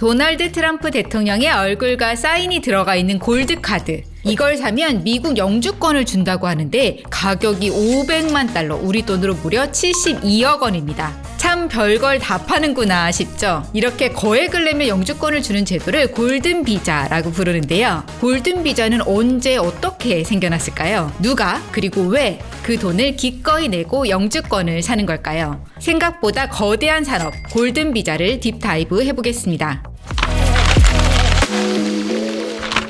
도널드 트럼프 대통령의 얼굴과 사인이 들어가 있는 골드카드. 이걸 사면 미국 영주권을 준다고 하는데 가격이 500만 달러, 우리 돈으로 무려 72억 원입니다. 참 별걸 다 파는구나 싶죠? 이렇게 거액을 내며 영주권을 주는 제도를 골든 비자라고 부르는데요. 골든 비자는 언제 어떻게 생겨났을까요? 누가 그리고 왜 그 돈을 기꺼이 내고 영주권을 사는 걸까요? 생각보다 거대한 산업 골든 비자를 딥다이브 해보겠습니다.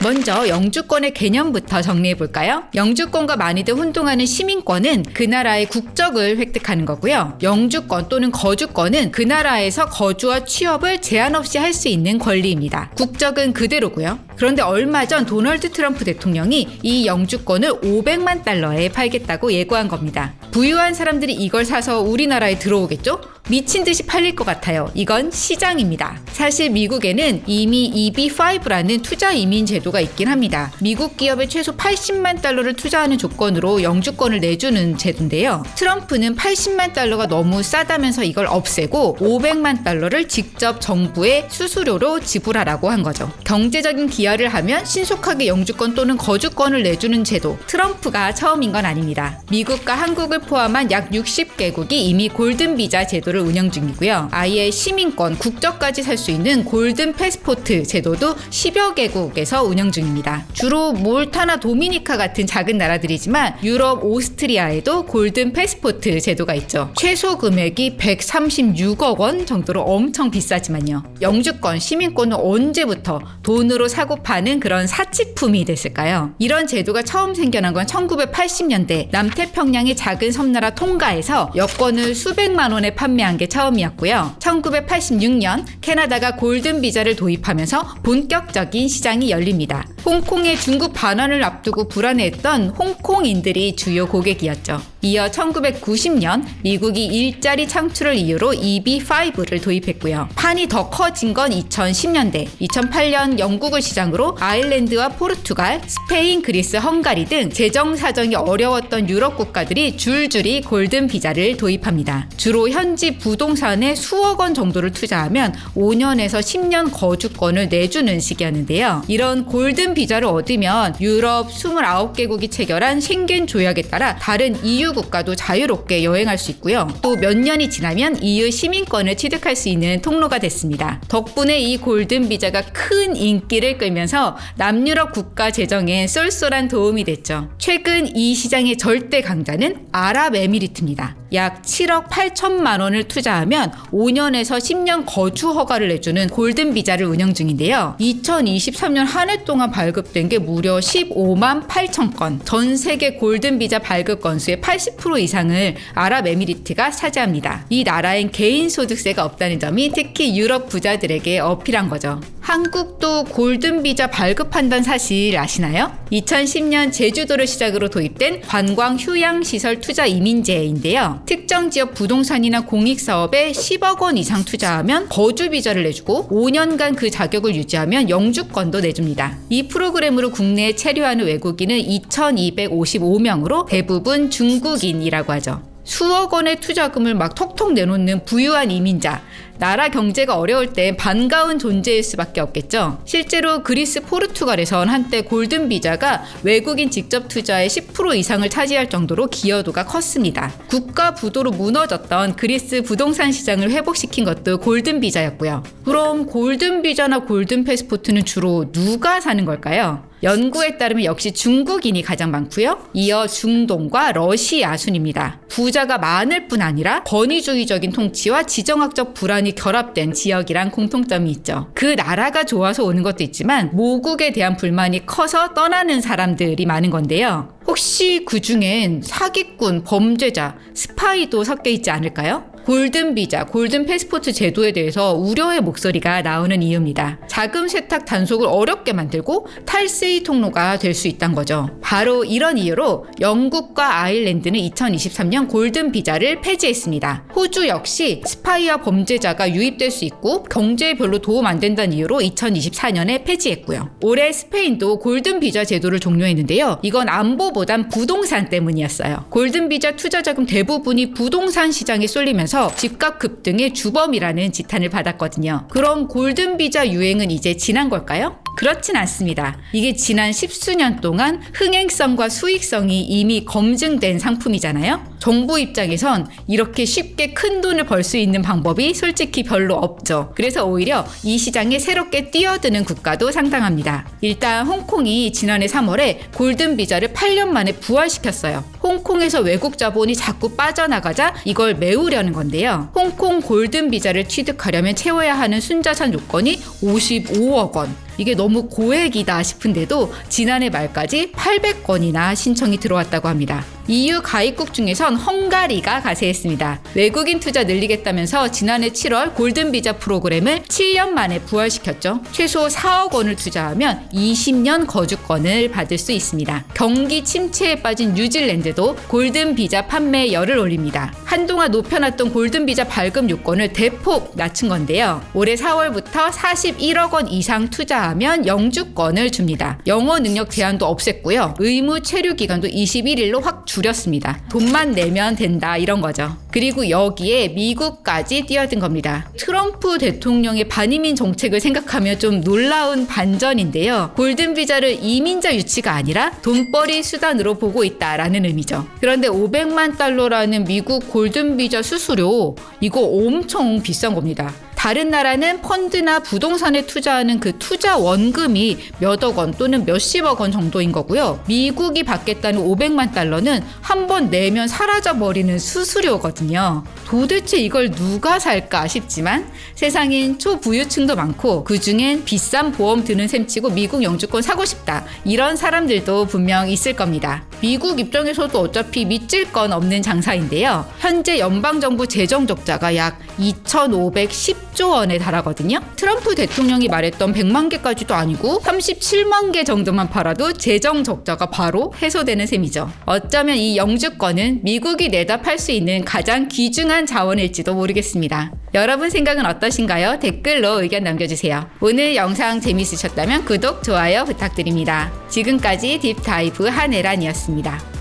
먼저 영주권의 개념부터 정리해볼까요? 영주권과 많이들 혼동하는 시민권은 그 나라의 국적을 획득하는 거고요. 영주권 또는 거주권은 그 나라에서 거주와 취업을 제한 없이 할 수 있는 권리입니다. 국적은 그대로고요. 그런데 얼마 전 도널드 트럼프 대통령이 이 영주권을 500만 달러에 팔겠다고 예고한 겁니다. 부유한 사람들이 이걸 사서 우리나라에 들어오겠죠? 미친 듯이 팔릴 것 같아요. 이건 시장입니다. 사실 미국에는 이미 EB-5라는 투자 이민 제도가 있긴 합니다. 미국 기업에 최소 80만 달러를 투자하는 조건으로 영주권을 내주는 제도인데요. 트럼프는 80만 달러가 너무 싸다면서 이걸 없애고 500만 달러를 직접 정부에 수수료로 지불하라고 한 거죠. 경제적인 기여를 하면 신속하게 영주권 또는 거주권을 내주는 제도. 트럼프가 처음인 건 아닙니다. 미국과 한국을 포함한 약 60개국이 이미 골든 비자 제도를 운영 중이고요. 아예 시민권, 국적까지 살 수 있는 골든 패스포트 제도도 10여 개국에서 운영 중입니다. 주로 몰타나 도미니카 같은 작은 나라들이지만 유럽, 오스트리아에도 골든 패스포트 제도가 있죠. 최소 금액이 136억 원 정도로 엄청 비싸지만요. 영주권, 시민권은 언제부터 돈으로 사고 파는 그런 사치품이 됐을까요? 이런 제도가 처음 생겨난 건 1980년대 남태평양의 작은 섬나라 통가에서 여권을 수백만 원에 판매한 게 처음이었고요. 1986년 캐나다가 골든 비자를 도입하면서 본격적인 시장이 열립니다. 홍콩의 중국 반환을 앞두고 불안해했던 홍콩인들이 주요 고객이었죠. 이어 1990년 미국이 일자리 창출을 이유로 EB-5를 도입했고요. 판이 더 커진 건 2010년대, 2008년 영국을 시장으로 아일랜드와 포르투갈, 스페인, 그리스, 헝가리 등 재정 사정이 어려웠던 유럽 국가들이 줄줄이 골든 비자를 도입합니다. 주로 현지 부동산에 수억 원 정도를 투자하면 5년에서 10년 거주권을 내주는 시기였는데요. 이런 골든 비자를 얻으면 유럽 29개국이 체결한 쉥겐 조약에 따라 다른 EU 국가도 자유롭게 여행할 수 있고요. 또 몇 년이 지나면 EU 시민권을 취득할 수 있는 통로가 됐습니다. 덕분에 이 골든 비자가 큰 인기를 끌면서 남유럽 국가 재정에 쏠쏠한 도움이 됐죠. 최근 이 시장의 절대 강자는 아랍에미리트입니다. 약 7억 8천만 원을 투자하면 5년에서 10년 거주 허가를 내주는 골든 비자를 운영 중인데요. 2023년 한 해 동안 발급된 게 무려 15만 8천 건. 전 세계 골든 비자 발급 건수의 80% 이상을 아랍에미리트가 차지합니다. 이 나라엔 개인 소득세가 없다는 점이 특히 유럽 부자들에게 어필한 거죠. 한국도 골든 비자 발급한다는 사실 아시나요? 2010년 제주도를 시작으로 도입된 관광 휴양 시설 투자 이민제인데요. 특정 지역 부동산이나 공익사업에 10억 원 이상 투자하면 거주 비자를 내주고 5년간 그 자격을 유지하면 영주권도 내줍니다. 이 프로그램으로 국내에 체류하는 외국인은 2,255명으로 대부분 중국인이라고 하죠. 수억 원의 투자금을 막 톡톡 내놓는 부유한 이민자. 나라 경제가 어려울 때 반가운 존재일 수밖에 없겠죠. 실제로 그리스, 포르투갈에선 한때 골든 비자가 외국인 직접 투자의 10% 이상을 차지할 정도로 기여도가 컸습니다. 국가 부도로 무너졌던 그리스 부동산 시장을 회복시킨 것도 골든 비자였고요. 그럼 골든 비자나 골든 패스포트는 주로 누가 사는 걸까요? 연구에 따르면 역시 중국인이 가장 많고요. 이어 중동과 러시아 순입니다. 부자가 많을 뿐 아니라 권위주의적인 통치와 지정학적 불안이 결합된 지역이란 공통점이 있죠. 그 나라가 좋아서 오는 것도 있지만 모국에 대한 불만이 커서 떠나는 사람들이 많은 건데요. 혹시 그 중엔 사기꾼, 범죄자, 스파이도 섞여 있지 않을까요? 골든 비자, 골든 패스포트 제도에 대해서 우려의 목소리가 나오는 이유입니다. 자금 세탁 단속을 어렵게 만들고 탈세의 통로가 될 수 있다는 거죠. 바로 이런 이유로 영국과 아일랜드는 2023년 골든 비자를 폐지했습니다. 호주 역시 스파이와 범죄자가 유입될 수 있고 경제에 별로 도움 안 된다는 이유로 2024년에 폐지했고요. 올해 스페인도 골든 비자 제도를 종료했는데요. 이건 안보보단 부동산 때문이었어요. 골든 비자 투자 자금 대부분이 부동산 시장에 쏠리면서 하면서 집값 급등의 주범이라는 지탄을 받았거든요. 그럼 골든비자 유행은 이제 지난 걸까요? 그렇진 않습니다. 이게 지난 10수년 동안 흥행성과 수익성이 이미 검증된 상품이잖아요. 정부 입장에선 이렇게 쉽게 큰 돈을 벌 수 있는 방법이 솔직히 별로 없죠. 그래서 오히려 이 시장에 새롭게 뛰어드는 국가도 상당합니다. 일단 홍콩이 지난해 3월에 골든비자를 8년 만에 부활시켰어요. 홍콩에서 외국 자본이 자꾸 빠져나가자 이걸 메우려는 건데요. 홍콩 골든비자를 취득하려면 채워야 하는 순자산 요건이 55억 원. 이게 너무 고액이다 싶은데도 지난해 말까지 800건이나 신청이 들어왔다고 합니다. EU 가입국 중에선 헝가리가 가세했습니다. 외국인 투자 늘리겠다면서 지난해 7월 골든비자 프로그램을 7년 만에 부활시켰죠. 최소 4억 원을 투자하면 20년 거주권을 받을 수 있습니다. 경기 침체에 빠진 뉴질랜드도 골든비자 판매에 열을 올립니다. 한동안 높여놨던 골든비자 발급 요건을 대폭 낮춘 건데요. 올해 4월부터 41억 원 이상 투자하면 영주권을 줍니다. 영어 능력 제한도 없앴고요. 의무 체류 기간도 21일로 확 줄였습니다. 돈만 내면 된다 이런 거죠. 그리고 여기에 미국까지 뛰어든 겁니다. 트럼프 대통령의 반이민 정책을 생각하면 좀 놀라운 반전인데요. 골든비자를 이민자 유치가 아니라 돈벌이 수단으로 보고 있다라는 의미죠. 그런데 500만 달러라는 미국 골든비자 수수료 이거 엄청 비싼 겁니다. 다른 나라는 펀드나 부동산에 투자하는 그 투자 원금이 몇억 원 또는 몇십억 원 정도인 거고요. 미국이 받겠다는 500만 달러는 한 번 내면 사라져버리는 수수료거든요. 도대체 이걸 누가 살까 싶지만 세상엔 초부유층도 많고 그중엔 비싼 보험 드는 셈치고 미국 영주권 사고 싶다. 이런 사람들도 분명 있을 겁니다. 미국 입장에서도 어차피 믿질 건 없는 장사인데요. 현재 연방정부 재정 적자가 약 2,510조 원에 달하거든요. 트럼프 대통령이 말했던 100만 개까지도 아니고 37만 개 정도만 팔아도 재정 적자가 바로 해소되는 셈이죠. 어쩌면 이 영주권은 미국이 내다 팔 수 있는 가장 귀중한 자원일지도 모르겠습니다. 여러분 생각은 어떠신가요? 댓글로 의견 남겨주세요. 오늘 영상 재밌으셨다면 구독, 좋아요 부탁드립니다. 지금까지 딥다이브 한혜란이었습니다.